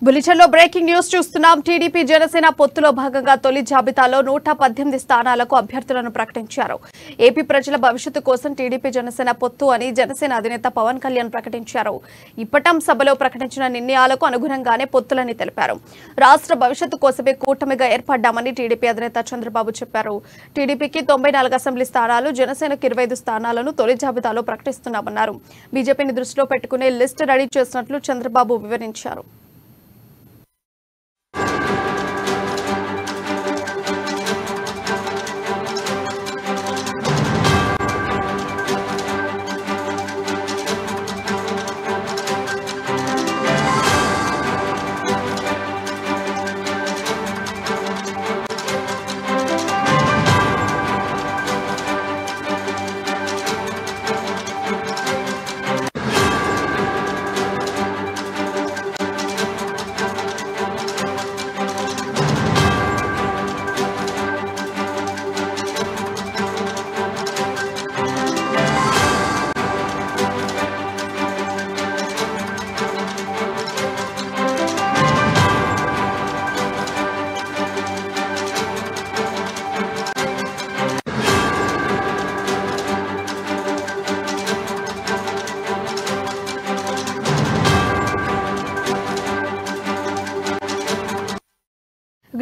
బులెటిన్లో breaking news చూస్తున్నాం. TDP Janasena పొత్తులో భాగంగా తొలి జాబితాలో 118 స్థానాలకు అభ్యర్థులను ప్రకటించారు. ఏపీ ప్రజల భవిష్యత్తు కోసం టీడీపీ జనసేన పొత్తు అని జనసేన అధినేత పవన్ కళ్యాణ్ ప్రకటించారు. ఇప్పటం సభలో ప్రకటించిన నిర్ణయాలకు అనుగుణంగానే పొత్తులని తెలిపారు. రాష్ట్ర భవిష్యత్తు కోసమే కూటమిగా ఏర్పడ్డామని టీడీపీ అధినేత చంద్రబాబు చెప్పారు. టీడీపీకి 94 అసెంబ్లీ స్థానాలు, జనసేనకు 25 స్థానాలను తొలి జాబితాలో ప్రకటిస్తున్నామన్నారు. బీజేపీని దృష్టిలో పెట్టుకునే లిస్టు రెడీ చేసినట్లు చంద్రబాబు వివరించారు.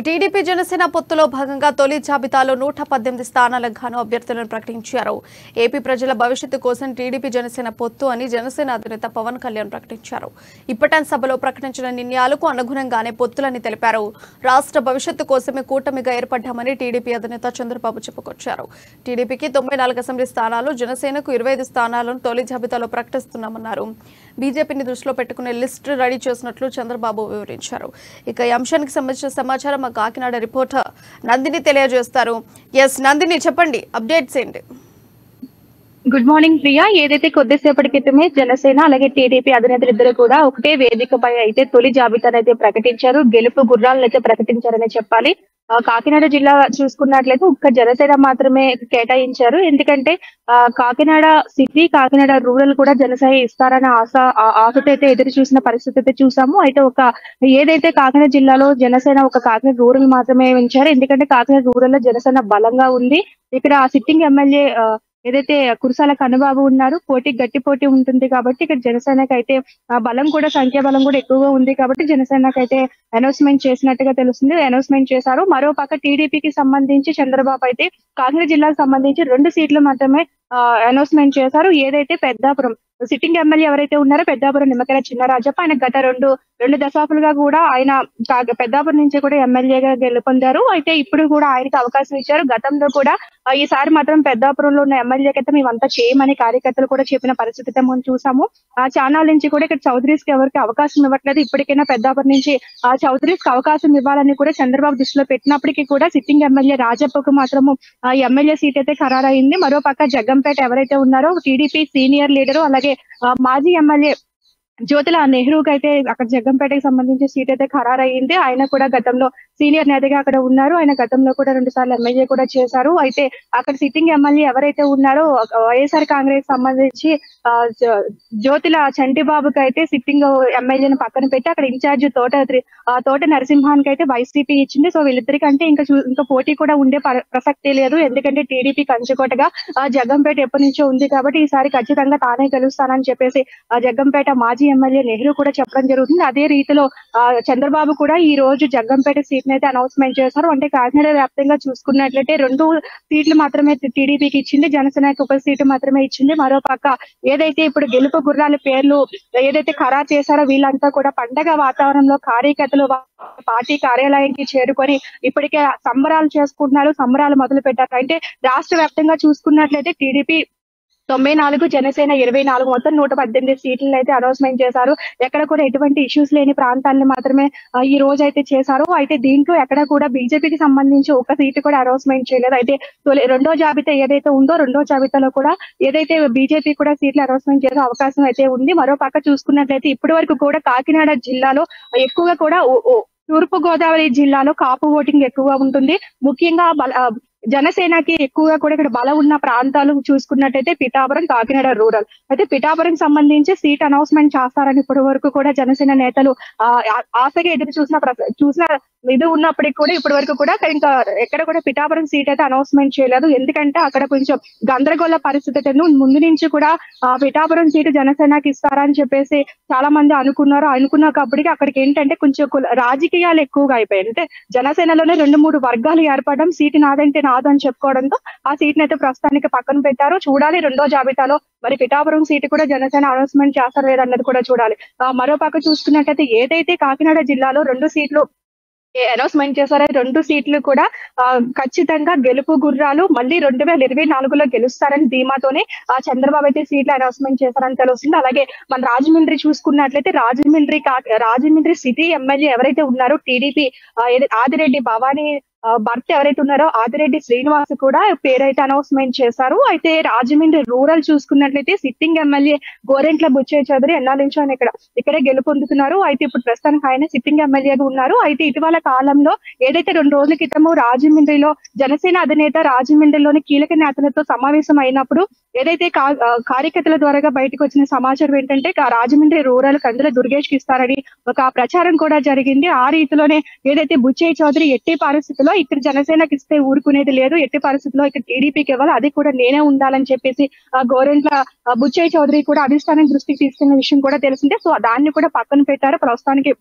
టీడీపీ జనసేన పొత్తులో భాగంగా తొలి జాబితాలో 118 స్థానాలకు గాను అభ్యర్థులను ప్రకటించారు. ఏపీ ప్రజల భవిష్యత్తు కోసం టీడీపీ జనసేన పొత్తు అని జనసేన అధినేత పవన్ కళ్యాణ్ ప్రకటించారు. ఇప్పటం సభలో ప్రకటించిన నిర్ణయాలకు అనుగుణంగానే పొత్తులని తెలిపారు. రాష్ట్ర భవిష్యత్తు కోసమే కూటమిగా ఏర్పడ్డామని టీడీపీ అధినేత చంద్రబాబు చెప్పుకొచ్చారు. టీడీపీకి 94 అసెంబ్లీ స్థానాలు, జనసేనకు 25 స్థానాలను తొలి జాబితాలో ప్రకటిస్తున్నామన్నారు. బీజేపీని దృష్టిలో పెట్టుకునే లిస్టు రెడీ చేసినట్లు చంద్రబాబు వివరించారు. ఇక ఈ అంశానికి సంబంధించిన సమాచారం మా కాకినాడ రిపోర్టర్ నందిని తెలియజేస్తారు. నందిని, చెప్పండి, అప్డేట్స్ ఏంటి? Good morning Priya. ఏదైతే కొద్దిసేపటి క్రితమే జనసేన అలాగే టీడీపీ అధినేతలు ఇద్దరు కూడా ఒకటే వేదికపై అయితే తొలి జాబితాను అయితే ప్రకటించారు. గెలుపు గుర్రాలను అయితే ప్రకటించారని చెప్పాలి. కాకినాడ జిల్లా చూసుకున్నట్లయితే ఒక్క జనసేన మాత్రమే కేటాయించారు. ఎందుకంటే కాకినాడ సిటీ, కాకినాడ రూరల్ కూడా జనసేన ఇస్తారన్న ఆశతో అయితే ఎదురు చూసిన పరిస్థితి అయితే చూసాము. అయితే ఏదైతే కాకినాడ జిల్లాలో జనసేన ఒక కాకినాడ రూరల్ మాత్రమే ఉంచారు. ఎందుకంటే కాకినాడ రూరల్ లో జనసేన బలంగా ఉంది. ఇక్కడ సిట్టింగ్ ఎమ్మెల్యే ఏదైతే కురసాల కన్నబాబు ఉన్నారు, గట్టి పోటీ ఉంటుంది కాబట్టి ఇక్కడ జనసేనకి అయితే బలం కూడా, సంఖ్యా బలం కూడా ఎక్కువగా ఉంది కాబట్టి జనసేనకి అయితే అనౌన్స్మెంట్ చేసినట్టుగా తెలుస్తుంది. అనౌన్స్మెంట్ చేశారు. మరో పక్క టీడీపీకి సంబంధించి చంద్రబాబు అయితే కాకినాడ జిల్లాకు సంబంధించి 2 సీట్లు మాత్రమే అనౌన్స్మెంట్ చేశారు. ఏదైతే పెద్దాపురం సిట్టింగ్ ఎమ్మెల్యే ఎవరైతే ఉన్నారో పెద్దాపురం నిమ్మకాయల చినరాజప్ప, ఆయన గత రెండు దశాబ్దాలుగా కూడా ఆయన పెద్దాపురం నుంచి కూడా ఎమ్మెల్యేగా గెలుపొందారు. అయితే ఇప్పుడు కూడా ఆయనకి అవకాశం ఇచ్చారు. గతంలో కూడా ఈసారి మాత్రం పెద్దాపురంలో ఉన్న ఎమ్మెల్యేకి అయితే మేమంతా చేయమని కార్యకర్తలు కూడా చెప్పిన పరిస్థితి అయితే మనం చూసాము. ఆ ఛానల్ నుంచి కూడా ఇక్కడ చౌదరీస్ కి ఎవరికి అవకాశం ఇవ్వట్లేదు. ఇప్పటికైనా పెద్దాపురం నుంచి ఆ చౌదరీస్ కి అవకాశం ఇవ్వాలని కూడా చంద్రబాబు దృష్టిలో పెట్టినప్పటికీ కూడా సిట్టింగ్ ఎమ్మెల్యే రాజప్పకు మాత్రము ఎమ్మెల్యే సీట్ అయితే ఖరారైంది. మరో పక్క జగ్గంపేట ఎవరైతే ఉన్నారో టీడీపీ సీనియర్ లీడరు అలాగే మాజీ ఎమ్మెల్యే జ్యోతిల నెహ్రూకి అయితే అక్కడ జగ్గంపేటకి సంబంధించి సీట్ అయితే ఖరారయ్యింది. ఆయన కూడా గతంలో సీనియర్ నేతగా అక్కడ ఉన్నారు. ఆయన గతంలో కూడా 2 సార్లు ఎమ్మెల్యే కూడా చేశారు. అయితే అక్కడ సిట్టింగ్ ఎమ్మెల్యే ఎవరైతే ఉన్నారో వైఎస్ఆర్ కాంగ్రెస్ సంబంధించి జ్యోతిల చంటిబాబుకి అయితే సిట్టింగ్ ఎమ్మెల్యేని పక్కన పెట్టి అక్కడ ఇన్ఛార్జ్ తోట నరసింహానికి అయితే వైసీపీ ఇచ్చింది. సో వీళ్ళిద్దరికంటే ఇంకా పోటీ కూడా ఉండే ప్రసక్తి లేదు. ఎందుకంటే టీడీపీ కంచుకోటగా జగ్గంపేట ఎప్పటి నుంచో ఉంది కాబట్టి ఈసారి ఖచ్చితంగా తానే గెలుస్తానని చెప్పేసి జగ్గంపేట మాజీ ఎమ్మెల్యే నెహ్రూ కూడా చెప్పడం జరుగుతుంది. అదే రీతిలో చంద్రబాబు కూడా ఈ రోజు జగ్గంపేట సీట్ అయితే అనౌన్స్మెంట్ చేశారు. అంటే కాకినాడ వ్యాప్తంగా చూసుకున్నట్లయితే 2 సీట్లు మాత్రమే టీడీపీకి ఇచ్చింది, జనసేనకి 1 సీటు మాత్రమే ఇచ్చింది. మరో పక్క ఏదైతే ఇప్పుడు గెలుపు గుర్రాల పేర్లు ఏదైతే ఖరారు చేశారో వీళ్ళంతా కూడా పండగ వాతావరణంలో కార్యకర్తలు పార్టీ కార్యాలయానికి చేరుకొని ఇప్పటికే సంబరాలు చేసుకుంటున్నారు, సంబరాలు మొదలు పెట్టారు. అంటే రాష్ట్ర వ్యాప్తంగా చూసుకున్నట్లయితే టీడీపీ 94, జనసేన 24, మొత్తం 118 సీట్లను అయితే అనౌన్స్మెంట్ చేశారు. ఎక్కడ కూడా ఎటువంటి ఇష్యూస్ లేని ప్రాంతాలను మాత్రమే ఈ రోజు అయితే చేశారు. అయితే దీంట్లో ఎక్కడ కూడా బీజేపీకి సంబంధించి 1 సీటు కూడా అనౌన్స్మెంట్ చేయలేదు. అయితే రెండో జాబితా ఏదైతే ఉందో రెండో జాబితాలో కూడా ఏదైతే బీజేపీ కూడా సీట్లు అనౌన్స్మెంట్ చేసే అవకాశం అయితే ఉంది. మరో పక్క చూసుకున్నట్లయితే ఇప్పటి వరకు కూడా కాకినాడ జిల్లాలో ఎక్కువగా కూడా తూర్పు గోదావరి జిల్లాలో కాపు ఓటింగ్ ఎక్కువగా ఉంటుంది. ముఖ్యంగా జనసేనకి ఎక్కువగా కూడా ఇక్కడ బలం ఉన్న ప్రాంతాలు చూసుకున్నట్టయితే పిఠాపురం, కాకినాడ రూరల్. అయితే పిఠాపురం సంబంధించి సీట్ అనౌన్స్‌మెంట్ చేస్తారని ఇప్పటి వరకు కూడా జనసేన నేతలు ఆశగా ఎదురు చూసిన ఇది ఉన్నప్పటికి కూడా ఇప్పటి వరకు కూడా ఇంకా ఎక్కడ కూడా పిఠాపురం సీట్ అయితే అనౌన్స్‌మెంట్ చేయలేదు. ఎందుకంటే అక్కడ కొంచెం గందరగోళ పరిస్థితులను ముందు నుంచి కూడా పిఠాపురం సీటు జనసేనకి ఇస్తారా అని చెప్పేసి చాలా మంది అనుకున్నప్పటికీ అక్కడికి ఏంటంటే కొంచెం రాజకీయాలు ఎక్కువగా అయిపోయాయి. అంటే జనసేనలోనే 2-3 వర్గాలు ఏర్పడడం, సీటు నాదంటే నాదు అని చెప్పుకోవడంతో ఆ సీట్ని అయితే ప్రస్తుతానికి పక్కన పెట్టారు. చూడాలి రెండో జాబితాలో మరి పిఠాపురం సీటు కూడా జనసేన అనౌన్స్‌మెంట్ చేస్తారా లేదన్నది కూడా చూడాలి. మరో పక్క చూసుకున్నట్టయితే ఏదైతే కాకినాడ జిల్లాలో 2 సీట్లు అనౌన్స్‌మెంట్ చేశారో 2 సీట్లు కూడా ఖచ్చితంగా గెలుపు గుర్రాలు మళ్ళీ 2024లో గెలుస్తారని ధీమాతోనే చంద్రబాబు అయితే సీట్లు అనౌన్స్‌మెంట్ చేశారని తెలుస్తుంది. అలాగే మన రాజమండ్రి చూసుకున్నట్లయితే రాజమండ్రి సిటీ ఎమ్మెల్యే ఎవరైతే ఉన్నారో టీడీపీ ఆదిరెడ్డి భవానీ భర్త ఎవరైతే ఉన్నారో ఆదిరెడ్డి శ్రీనివాస్ కూడా పేరైతే అనౌన్స్‌మెంట్ చేశారు. అయితే రాజమండ్రి రూరల్ చూసుకున్నట్లయితే సిట్టింగ్ ఎమ్మెల్యే గోరెంట్ల బుచ్చయ్య చౌదరి ఎన్నాళ్ళ నుంచో ఆయన ఇక్కడే గెలుపొందుతున్నారు. అయితే ఇప్పుడు ప్రస్తుతానికి ఆయన సిట్టింగ్ ఎమ్మెల్యేగా ఉన్నారు. అయితే ఇటీవల కాలంలో ఏదైతే 2 రోజుల క్రితము రాజమండ్రిలో జనసేన అధినేత రాజమండ్రిలోని కీలక నేతలతో సమావేశం అయినప్పుడు ఏదైతే కార్యకర్తల ద్వారా బయటకు వచ్చిన సమాచారం ఏంటంటే రాజమండ్రి రూరల్ కందుల దుర్గేష్ కి ఇస్తారని ఒక ప్రచారం కూడా జరిగింది. ఆ రీతిలోనే ఏదైతే బుచ్చయ్య చౌదరి ఎట్టి పరిస్థితుల్లో ఇక్కడ జనసేనకి ఇస్తే ఊరుకునేది లేదు, ఎట్టి పరిస్థితుల్లో ఇక్కడ టీడీపీకి ఇవ్వాలి, అది కూడా నేనే ఉండాలని చెప్పేసి గోరెంట్ల బుచ్చయ్య చౌదరి కూడా అధిష్టానం దృష్టికి తీసుకున్న విషయం కూడా తెలిసిందే. సో దాన్ని కూడా పక్కన పెట్టారు. ప్రస్తుతానికి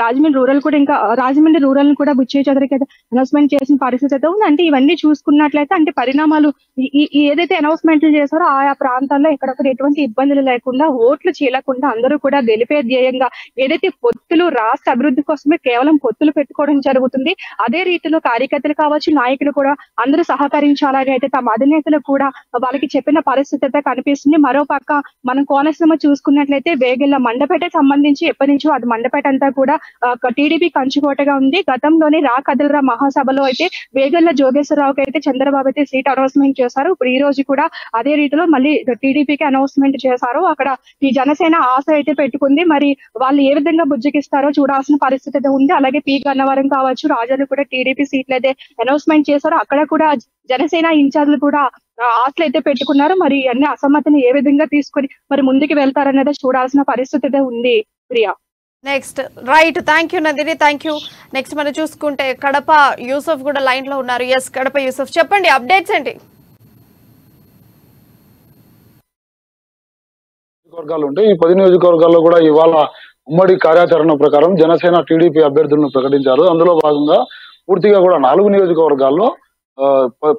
రాజమండ్రి రూరల్ కూడా బుచ్చయ్య చౌదరికి అనౌన్స్‌మెంట్ చేసిన పరిస్థితి అయితే ఉంది. అంటే ఇవన్నీ చూసుకున్నట్లయితే అంటే పరిణామాలు ఏదైతే అనౌన్స్‌మెంట్లు చేశారో ఆయా ప్రాంతాల్లో ఎక్కడొక్కడ ఎటువంటి ఇబ్బందులు లేకుండా ఓట్లు చీలకుండా అందరూ కూడా గెలిపే ధ్యేయంగా ఏదైతే పొత్తులు రాష్ట్ర అభివృద్ధి కోసమే కేవలం పొత్తులు పెట్టుకోవడం జరుగుతుంది. అదే రీతిలో కార్యకర్తలు కావచ్చు, నాయకులు కూడా అందరూ సహకరించాలని అయితే తమ అధినేతలు కూడా వాళ్ళకి చెప్పిన పరిస్థితి అయితే కనిపిస్తుంది. మరో పక్క మనం కోనసీమ చూసుకున్నట్లయితే వేగెళ్ల మండపేట సంబంధించి ఎప్పటి నుంచో అది మండపేట అంతా కూడా టీడీపీ కంచుకోటగా ఉంది. గతంలోనే రా కదలరా మహాసభలో అయితే వేగెళ్ల జోగేశ్వరరావుకి అయితే చంద్రబాబు అయితే సీట్ అనౌన్స్‌మెంట్ చేశారు. ఇప్పుడు ఈ రోజు కూడా అదే రీతిలో మళ్ళీ టీడీపీకి అనౌన్స్‌మెంట్ చేశారు. అక్కడ ఈ జనసేన ఆశ అయితే పెట్టుకుంది. మరి వాళ్ళు ఏ విధంగా బుజ్జగిస్తారో చూడాల్సిన పరిస్థితి అయితే ఉంది. అలాగే పి గన్నవరం కావచ్చు, రాజాలు కూడా టీడీపీ సీట్లు అయితే అనౌన్స్‌మెంట్ చేశారు. అక్కడ కూడా జనసేన ఇన్ఛార్జ్లు కూడా ఆశలు అయితే పెట్టుకున్నారు. మరి అన్ని అసమ్మతిని ఏ విధంగా తీసుకొని మరి ముందుకు వెళ్తారనేది చూడాల్సిన పరిస్థితి అయితే ఉంది Priya. Next right, thank you Nandini, thank you. Next మనం చూసుకుంటే కడప యూసఫ్ కూడా లైన్ లో ఉన్నారు. ఎస్ కడప యూసఫ్, చెప్పండి అప్డేట్స్ ఏంటి? నియోజకవర్గాలు ఉంటాయి. ఈ 10 నియోజకవర్గాల్లో కూడా ఇవాళ ఉమ్మడి కార్యాచరణ ప్రకారం జనసేన టీడీపీ అభ్యర్థులను ప్రకటించారు. అందులో భాగంగా పూర్తిగా కూడా 4 నియోజకవర్గాల్లో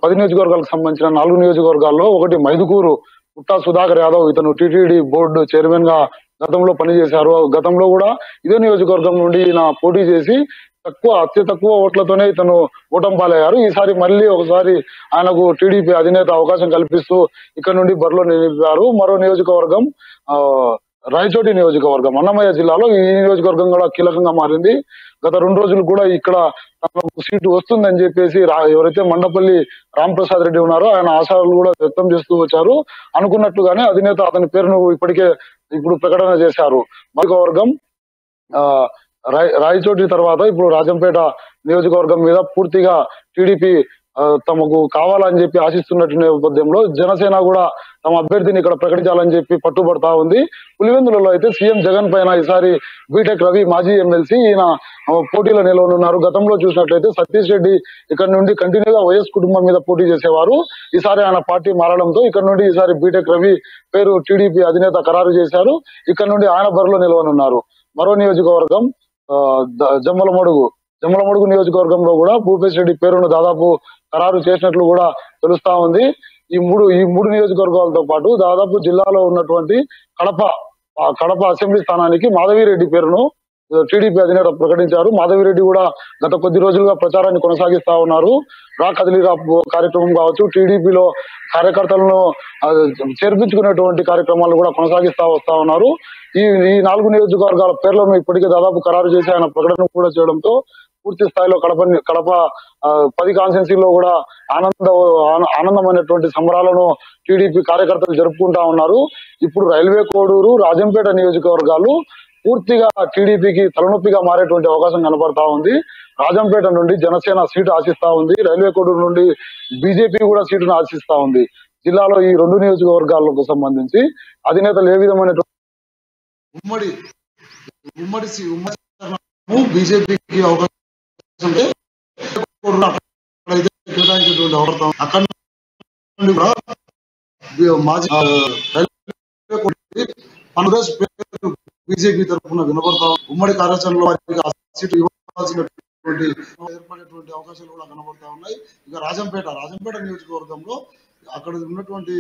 10 నియోజకవర్గాలకు సంబంధించిన 4 నియోజకవర్గాల్లో ఒకటి మైదుకూరు పుట్టా సుధాకర్ యాదవ్, ఇతను టీటీడీ బోర్డు చైర్మన్ గా గతంలో పనిచేశారు. గతంలో కూడా ఇదే నియోజకవర్గం నుండి ఈయన పోటీ చేసి అతి తక్కువ ఓట్లతోనే ఇతను ఓటమి పాలయ్యారు. ఈసారి మళ్ళీ ఒకసారి ఆయనకు టీడీపీ అధినేత అవకాశం కల్పిస్తూ ఇక్కడ నుండి బరిలో నిలిపారు. మరో నియోజకవర్గం రాయచోటి నియోజకవర్గం అన్నమయ్య జిల్లాలో ఈ నియోజకవర్గం కూడా కీలకంగా మారింది. గత 2 రోజులు కూడా ఇక్కడ తనకు సీటు వస్తుందని చెప్పేసి ఎవరైతే మండపల్లి రాంప్రసాద్ రెడ్డి ఉన్నారో ఆయన ఆశాలు కూడా వ్యక్తం చేస్తూ వచ్చారు. అనుకున్నట్లుగానే అధినేత అతని పేరును ఇప్పుడు ప్రకటన చేశారు. నియోజకవర్గం రాయచోటి తర్వాత ఇప్పుడు రాజంపేట నియోజకవర్గం మీద పూర్తిగా టీడీపీ తమకు కావాలని చెప్పి ఆశిస్తున్నట్టు నేపథ్యంలో జనసేన కూడా తమ అభ్యర్థిని ఇక్కడ ప్రకటించాలని చెప్పి పట్టుబడతా ఉంది. పులివెందులలో అయితే సీఎం జగన్ పైన ఈసారి బీటెక్ రవి మాజీ ఎమ్మెల్సీ ఈయన పోటీలో నిలవనున్నారు. గతంలో చూసినట్లయితే సతీష్ రెడ్డి ఇక్కడ నుండి కంటిన్యూగా వైఎస్ కుటుంబం మీద పోటీ చేసేవారు. ఈసారి ఆయన పార్టీ మారడంతో ఇక్కడ నుండి ఈసారి బీటెక్ రవి పేరు టీడీపీ అధినేత ఖరారు చేశారు. ఇక్కడ నుండి ఆయన బరిలో నిలవనున్నారు. మరో నియోజకవర్గం జమ్మలమడుగు నియోజకవర్గంలో కూడా భూపేశ్ రెడ్డి పేరును దాదాపు ఖరారు చేసినట్లు కూడా తెలుస్తా ఉంది. ఈ మూడు నియోజకవర్గాలతో పాటు దాదాపు జిల్లాలో ఉన్నటువంటి కడప అసెంబ్లీ స్థానానికి మాధవిరెడ్డి పేరును టీడీపీ అధినేత ప్రకటించారు. మాధవిరెడ్డి కూడా గత కొద్ది రోజులుగా ప్రచారాన్ని కొనసాగిస్తా ఉన్నారు. రా కదిలిరా కార్యక్రమం కావచ్చు, టీడీపీలో కార్యకర్తలను చేర్పించుకునేటువంటి కార్యక్రమాలను కూడా కొనసాగిస్తా వస్తా ఉన్నారు. ఈ 4 నియోజకవర్గాల పేర్లను ఇప్పటికే దాదాపు ఖరారు చేసి ఆయన ప్రకటన కూడా చేయడంతో పూర్తి స్థాయిలో కడప 10 కాన్స్టిట్యున్సీలో కూడా ఆనందమైనటువంటి సంబరాలను టీడీపీ కార్యకర్తలు జరుపుకుంటా ఉన్నారు. ఇప్పుడు రైల్వే కోడూరు, రాజంపేట నియోజకవర్గాలు పూర్తిగా టీడీపీకి తలనొప్పిగా మారేటువంటి అవకాశం కనబడతా ఉంది. రాజంపేట నుండి జనసేన సీటు ఆశిస్తా ఉంది. రైల్వే కోడూరు నుండి బీజేపీ కూడా సీటును ఆశిస్తా ఉంది. జిల్లాలో ఈ 2 నియోజకవర్గాలకు సంబంధించి అధినేతలు ఏ విధమైన ఉమ్మడి బీజేపీకి అవకాశం ఉంటే కేటాయించేటువంటి అవకాశం అక్కడ నుండి కూడా మాజీ బీజేపీ తరఫున వినపడతా ఉమ్మడి కార్యాచరణలో వారికి ఆ సీటు ఇవ్వాల్సినటువంటి ఏర్పడేటువంటి అవకాశాలు కూడా కనబడతా ఉన్నాయి. ఇక రాజంపేట నియోజకవర్గంలో అక్కడ ఉన్నటువంటి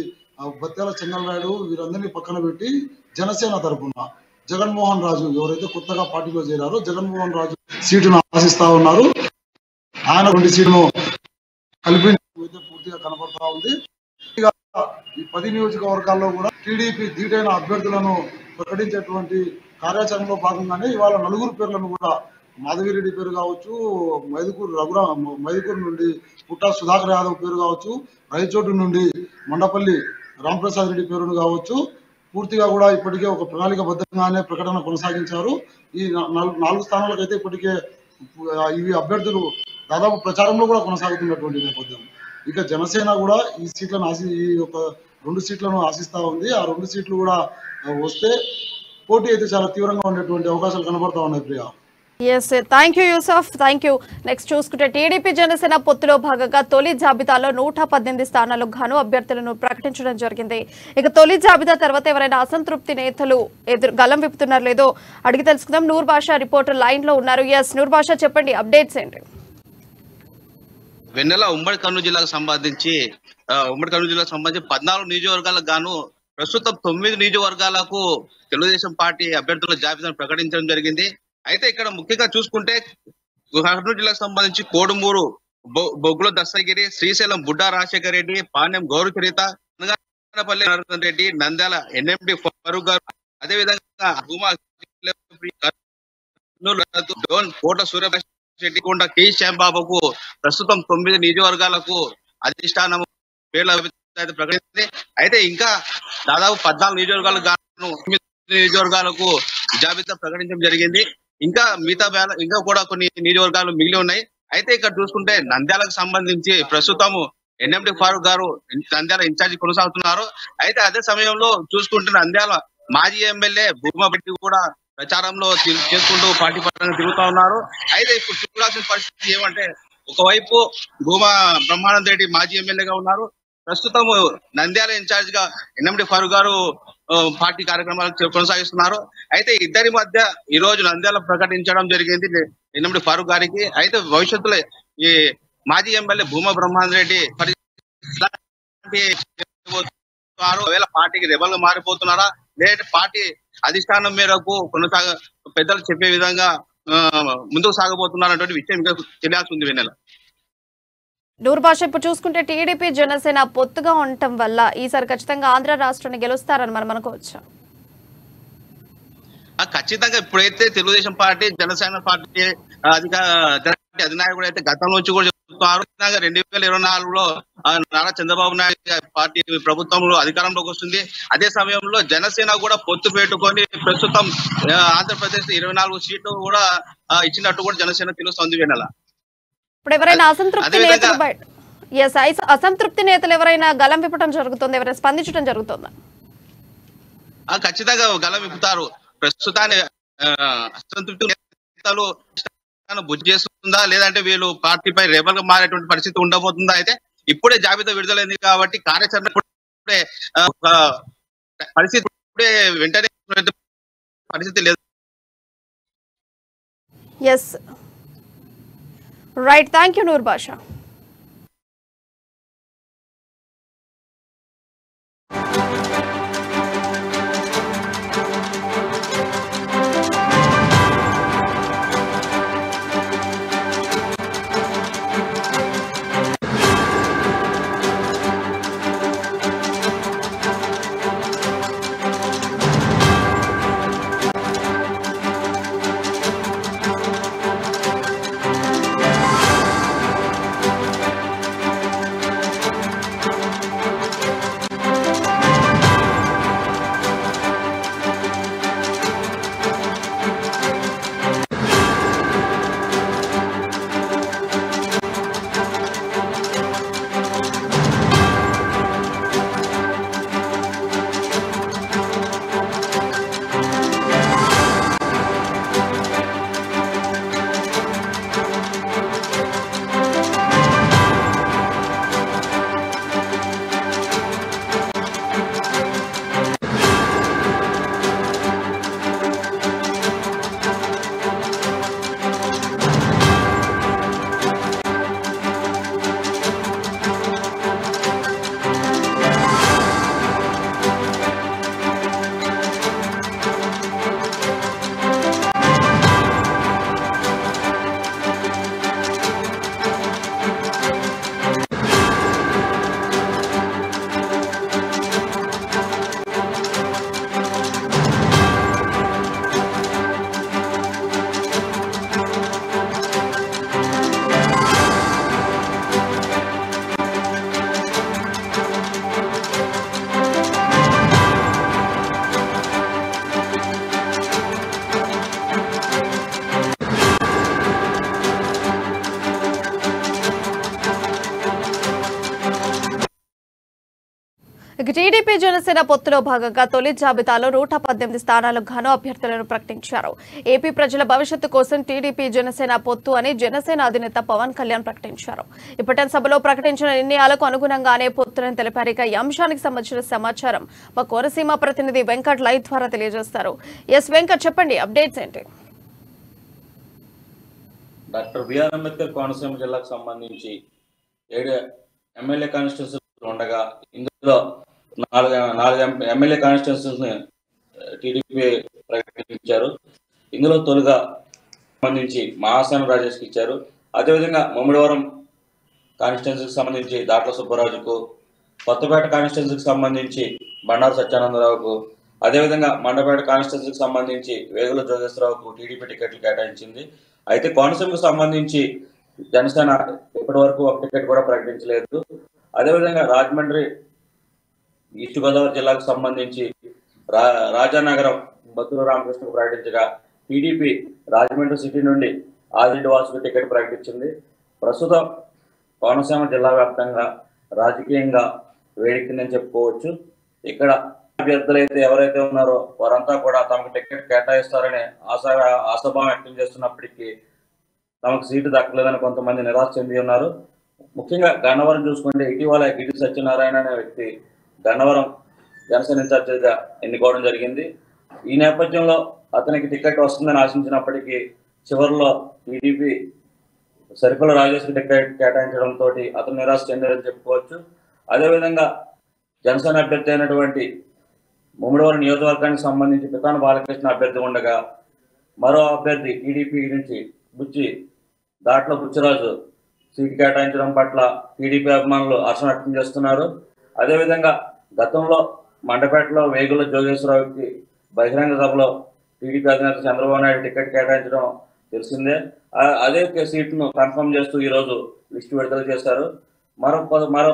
బత్యాల చెంగల్రాయుడు వీరందరినీ పక్కన పెట్టి జనసేన తరఫున జగన్మోహన్ రాజు ఎవరైతే కొత్తగా పార్టీలో చేరారో జగన్మోహన్ రాజు సీటును ఆశిస్తా ఉన్నారు. ఆయన 2 సీటును కల్పించే పూర్తిగా కనబడతా ఉంది. ఇక ఈ 10 నియోజకవర్గాల్లో కూడా టీడీపీ ధీటైన అభ్యర్థులను ప్రకటించేటువంటి కార్యాచరణలో భాగంగానే ఇవాళ 4 పేర్లను కూడా మాధవిరెడ్డి పేరు కావచ్చు, మైదుకూరు నుండి పుట్టా సుధాకర్ యాదవ్ పేరు కావచ్చు, రైచోటు నుండి మండపల్లి రాంప్రసాద్ రెడ్డి పేరును కావచ్చు, పూర్తిగా కూడా ఇప్పటికే ఒక ప్రణాళికబద్ధంగానే ప్రకటన కొనసాగించారు. ఈ 4 స్థానాలకైతే ఇప్పటికే ఇవి అభ్యర్థులు దాదాపు ప్రచారంలో కూడా కొనసాగుతున్నటువంటి నేపథ్యం. ఇక జనసేన కూడా ఈ సీట్లను ఈ ఒక 2 సీట్లను ఆశిస్తా ఉంది. ఆ 2 సీట్లు కూడా వస్తే పోటీ అయితే చాలా తీవ్రంగా ఉండేటువంటి అవకాశాలు కనబడతా ఉన్నాయి. Priya, yes, thank you Yusuf, thank you. Next చూసుకుంటే టీడీపీ జనసేన పొత్తులో భాగంగా తొలి జాబితాలో 118 స్థానాలకు గాను అభ్యర్థులను ప్రకటించడం జరిగింది. ఇక తొలి జాబితా తర్వాత ఎవరైనా అసంతృప్తి నేతలు గలం విప్పుతున్నారు లేదో అడిగి తెలుసుకుందాం. నూర్ బాషా రిపోర్టర్ లైన్ లో ఉన్నారు. ఎస్ నూర్ బాషా, చెప్పండి అప్డేట్స్ ఏంటి? వెన్నెల ఉమ్మడి కర్నూలు జిల్లాకు సంబంధించి 14 నియోజకవర్గాలకు గాను ప్రస్తుతం 9 నియోజకవర్గాలకు తెలుగుదేశం పార్టీ అభ్యర్థుల జాబితాను ప్రకటించడం జరిగింది. అయితే ఇక్కడ ముఖ్యంగా చూసుకుంటే కర్నూలు జిల్లాకు సంబంధించి కోడుమూరు బొగ్గుల దస్తగిరి, శ్రీశైలం బుడ్డా రాజశేఖర రెడ్డి, పాణ్యం గౌరచరిత, అనగానపల్లి నరసింహ రెడ్డి, నంద్యాల ఎన్ఎండి ఫరూక్ గారు, అదేవిధంగా కోట సూర్యప్రకాష్ రెడ్డి, కొండ కె శ్యాంబాబుకు ప్రస్తుతం 9 నియోజకవర్గాలకు అధిష్టానం పేర్ల ప్రకటించింది. అయితే ఇంకా దాదాపు 14 నియోజకవర్గాలకు గాను 9 నియోజకవర్గాలకు జాబితా ప్రకటించడం జరిగింది. ఇంకా ఇంకా కూడా కొన్ని నియోజకవర్గాలు మిగిలి ఉన్నాయి. అయితే ఇక్కడ చూసుకుంటే నంద్యాలకు సంబంధించి ప్రస్తుతం ఎన్ఎండి ఫారూక్ గారు నంద్యాల ఇన్ఛార్జి కొనసాగుతున్నారు. అయితే అదే సమయంలో చూసుకుంటే నంద్యాల మాజీ ఎమ్మెల్యే భూమారెడ్డి కూడా ప్రచారంలో చేసుకుంటూ పార్టీ పరంగా తిరుగుతా ఉన్నారు. అయితే ఇప్పుడు చూడాల్సిన పరిస్థితి ఏమంటే, ఒకవైపు భూమా బ్రహ్మానంద రెడ్డి మాజీ ఎమ్మెల్యేగా ఉన్నారు, ప్రస్తుతం నంద్యాల ఇన్ఛార్జ్ గా ఎన్ఎండి ఫారూక్ గారు పార్టీ కార్యక్రమాలు కొనసాగిస్తున్నారు. అయితే ఇద్దరి మధ్య ఈ రోజు నంద్యాల ప్రకటించడం జరిగింది ఎన్ఎండి ఫారూక్ గారికి. అయితే భవిష్యత్తులో ఈ మాజీ ఎమ్మెల్యే భూమా బ్రహ్మానంద రెడ్డి ఒకవేళ పార్టీకి రెబల్ గా మారిపోతున్నారా, లేదంటే పార్టీ అధిష్టానం మేరకు పెద్దలు చెప్పే విధంగా ముందుకు సాగబోతున్నారన్నటువంటి విషయం ఇంకా తెలియాల్సి ఉంది. వెన్నెల నూర్ బాషా, ఇప్పుడు చూసుకుంటే టీడీపీ జనసేన పొత్తుగా ఉండటం వల్ల ఈసారి ఖచ్చితంగా ఆంధ్ర రాష్ట్రాన్ని గెలుస్తారని మనం అనుకోవచ్చు. ఖచ్చితంగా ఇప్పుడైతే తెలుగుదేశం పార్టీ జనసేన పార్టీ అధినాయకుడు అయితే గతంలో నుంచి కూడా చెప్తున్నారు. 2024లో నారా చంద్రబాబు నాయుడు పార్టీ ప్రభుత్వంలో అధికారంలోకి వస్తుంది. అదే సమయంలో జనసేన కూడా పొత్తు పెట్టుకొని ప్రస్తుతం ఆంధ్రప్రదేశ్ 24 సీట్లు కూడా ఇచ్చినట్టు కూడా జనసేన తెలుస్తుంది. వెన్నెల ఇప్పుడు ఎవరైనా అసంతృప్తి నేతలు ఎవరైనా గలం విప్పడం జరుగుతుంది, ఎవరైనా స్పందించడం జరుగుతుందా? ఖచ్చితంగా గలం విప్పుతారు. ప్రస్తుతాన్ని అసంతృప్తి నేతలు బుద్ధి చేస్తుందా, లేదంటే వీళ్ళు పార్టీపై రెబల్ గా మారేటువంటి పరిస్థితి ఉండబోతుందా? అయితే ఇప్పుడే జాబితా విడుదలైంది కాబట్టి కార్యాచరణ పరిస్థితి వెంటనే పరిస్థితి లేదు. Yes right, thank you Noor Basha. TDP Janasena పొత్తులో భాగంగా తొలి జాబితాలో 118 స్థానాలకు గాను అభ్యర్థులను ప్రకటించారు. ఏపీ ప్రజల భవిష్యత్తు కోసం టీడీపీ జనసేన పొత్తు అని జనసేన అధినేత పవన్ కళ్యాణ్ ప్రకటించారు. ఇప్పటి సభలో ప్రకటించిన నిర్ణయాలకు అనుగుణంగానే పొత్తులను తెలిపారు. ఇక ఈ అంశానికి సంబంధించిన సమాచారం మా కోనసీమ ప్రతినిధి వెంకట్ లైవ్ ద్వారా తెలియజేస్తారు. ఎస్ వెంకట్, చెప్పండి, అప్డేట్స్ ఏంటి? డాక్టర్ బిఆర్ అంబేద్కర్ కోనసీమ జిల్లాకు సంబంధించి 7 ఎమ్మెల్యే కాన్స్టిట్యూన్సీలు ఉండగా ఇందులో 4 ఎమ్మెల్యే కాన్స్టిట్యూన్సీని టీడీపీ ప్రకటించారు. ఇందులో తొలిగా సంబంధించి మహాసేన రాజేష్కి ఇచ్చారు. అదేవిధంగా ముమ్మడివరం కాన్స్టిట్యూన్సీకి సంబంధించి దాట్ల సుబ్బరాజుకు, కొత్తపేట కాన్స్టిట్యూన్సీకి సంబంధించి బండారు సత్యానందరావుకు, అదేవిధంగా మండపేట కాన్స్టిట్యూన్సీకి సంబంధించి వేగుల జోగేశ్వరరావుకు టీడీపీ టికెట్లు కేటాయించింది. అయితే కోనసీమకు సంబంధించి జనసేన ఇప్పటి వరకు ఒక టికెట్ కూడా ప్రకటించలేదు. అదేవిధంగా రాజమండ్రి ఈస్ట్ గోదావరి జిల్లాకు సంబంధించి రాజానగరం బత్తుల రామకృష్ణకు ప్రకటించగా టీడీపీ రాజమండ్రి సిటీ నుండి ఆదిరెడ్డి వాసుకు టికెట్ ప్రకటించింది. ప్రస్తుతం కోనసీమ జిల్లా వ్యాప్తంగా రాజకీయంగా వేడెక్కిందని చెప్పుకోవచ్చు. ఇక్కడ అభ్యర్థులైతే ఎవరైతే ఉన్నారో వారంతా కూడా తమకు టికెట్ కేటాయిస్తారని ఆశాభావం వ్యక్తం చేస్తున్నప్పటికీ తమకు సీటు దక్కలేదని కొంతమంది నిరాశ చెంది ఉన్నారు. ముఖ్యంగా గన్నవరం చూసుకుంటే ఇటీవల గిడి సత్యనారాయణ అనే వ్యక్తి గన్నవరం జనసేన ఇన్ఛార్జిగా ఎన్నుకోవడం జరిగింది. ఈ నేపథ్యంలో అతనికి టికెట్ వస్తుందని ఆశించినప్పటికీ చివరిలో టీడీపీ సరిపల రాజేష్కి టికెట్ కేటాయించడంతో అతను నిరాశ చెందారని చెప్పుకోవచ్చు. అదేవిధంగా జనసేన అభ్యర్థి అయినటువంటి ముమ్మడివరం నియోజకవర్గానికి సంబంధించి పితాన బాలకృష్ణ అభ్యర్థి ఉండగా మరో అభ్యర్థి టీడీపీ నుంచి దాంట్లో బుచ్చిరాజు సీటు కేటాయించడం పట్ల టీడీపీ అభిమానులు హర్షం వ్యక్తం చేస్తున్నారు. అదేవిధంగా గతంలో మండపేటలో వేగుల జోగేశ్వరరావుకి బహిరంగ సభలో టీడీపీ అధినేత చంద్రబాబు నాయుడు టికెట్ కేటాయించడం తెలిసిందే. అదే సీటును కన్ఫర్మ్ చేస్తూ ఈరోజు లిస్టు విడుదల చేశారు. మరో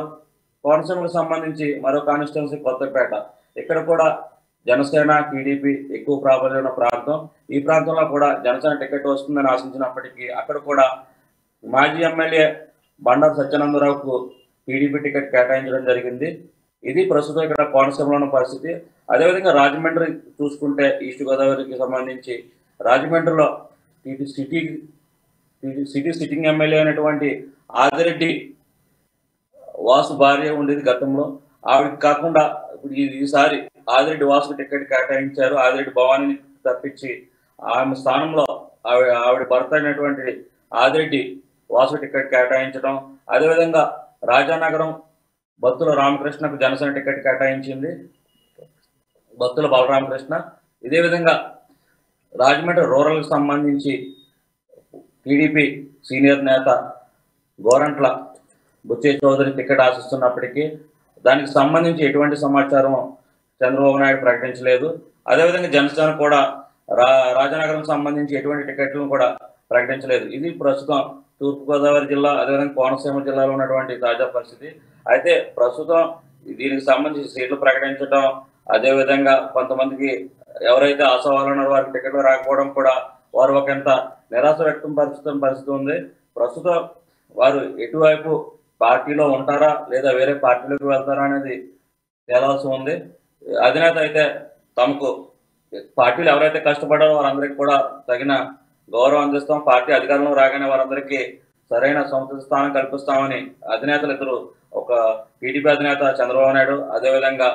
కోనసీమకు సంబంధించి మరో కాన్స్టిట్యున్సీ కొత్తపేట. ఇక్కడ కూడా జనసేన టీడీపీ ఎక్కువ ప్రాబల్యం ఉన్న ప్రాంతం. ఈ ప్రాంతంలో కూడా జనసేన టికెట్ వస్తుందని ఆశించినప్పటికీ అక్కడ కూడా మాజీ ఎమ్మెల్యే బండారు సత్యానందరావుకు టీడీపీ టికెట్ కేటాయించడం జరిగింది. ఇది ప్రస్తుతం ఇక్కడ కోనసీమలో ఉన్న పరిస్థితి. అదేవిధంగా రాజమండ్రి చూసుకుంటే ఈస్ట్ గోదావరికి సంబంధించి రాజమండ్రిలో సిటీ సిట్టింగ్ ఎమ్మెల్యే అయినటువంటి ఆదిరెడ్డి వాసు భార్య ఉండేది గతంలో. ఆవిడకి కాకుండా ఇప్పుడు ఈసారి ఆదిరెడ్డి వాసుకు టికెట్ కేటాయించారు. ఆదిరెడ్డి భవానీని తప్పించి ఆమె స్థానంలో ఆవిడ భర్త అయినటువంటి ఆదిరెడ్డి వాసు టికెట్ కేటాయించడం. అదేవిధంగా రాజానగరం బత్తుల రామకృష్ణకు జనసేన టికెట్ కేటాయించింది, బత్తుల బలరామకృష్ణ. ఇదే విధంగా రాజమండ్రి రూరల్కి సంబంధించి టీడీపీ సీనియర్ నేత గోరంట్ల బుచ్చయ్య చౌదరి టికెట్ ఆశిస్తున్నప్పటికీ దానికి సంబంధించి ఎటువంటి సమాచారం చంద్రబాబు నాయుడు ప్రకటించలేదు. అదేవిధంగా జనసేన కూడా రాజానగరం సంబంధించి ఎటువంటి టికెట్లను కూడా ప్రకటించలేదు. ఇది ప్రస్తుతం తూర్పుగోదావరి జిల్లా అదేవిధంగా కోనసీమ జిల్లాలో ఉన్నటువంటి తాజా పరిస్థితి. అయితే ప్రస్తుతం దీనికి సంబంధించి సీట్లు ప్రకటించడం, అదేవిధంగా కొంతమందికి ఎవరైతే ఆశావాళ్ళు ఉన్నారో వారికి టికెట్లు రాకపోవడం కూడా వారు ఒకంత నిరాశ వ్యక్తం పరిస్థితి ఉంది. ప్రస్తుతం వారు ఎటువైపు పార్టీలో ఉంటారా లేదా వేరే పార్టీలోకి వెళ్తారా అనేది తేలాల్సి ఉంది. అధినేత అయితే తమకు పార్టీలు ఎవరైతే కష్టపడారో వారందరికీ కూడా తగిన గౌరవం అందిస్తాం, పార్టీ అధికారంలో రాగానే వారందరికీ సరైన సముచిత స్థానం కల్పిస్తామని అధినేతలు ఇద్దరు, ఒక టీడీపీ అధినేత చంద్రబాబు నాయుడు, అదేవిధంగా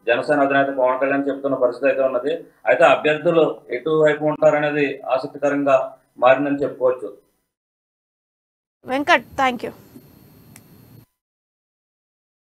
జనసేన అధినేత పవన్ కళ్యాణ్ చెప్తున్న పరిస్థితి అయితే ఉన్నది. అయితే అభ్యర్థులు ఎటువైపు ఉంటారనేది ఆసక్తికరంగా మారిందని చెప్పుకోవచ్చు. Venkat, thank you.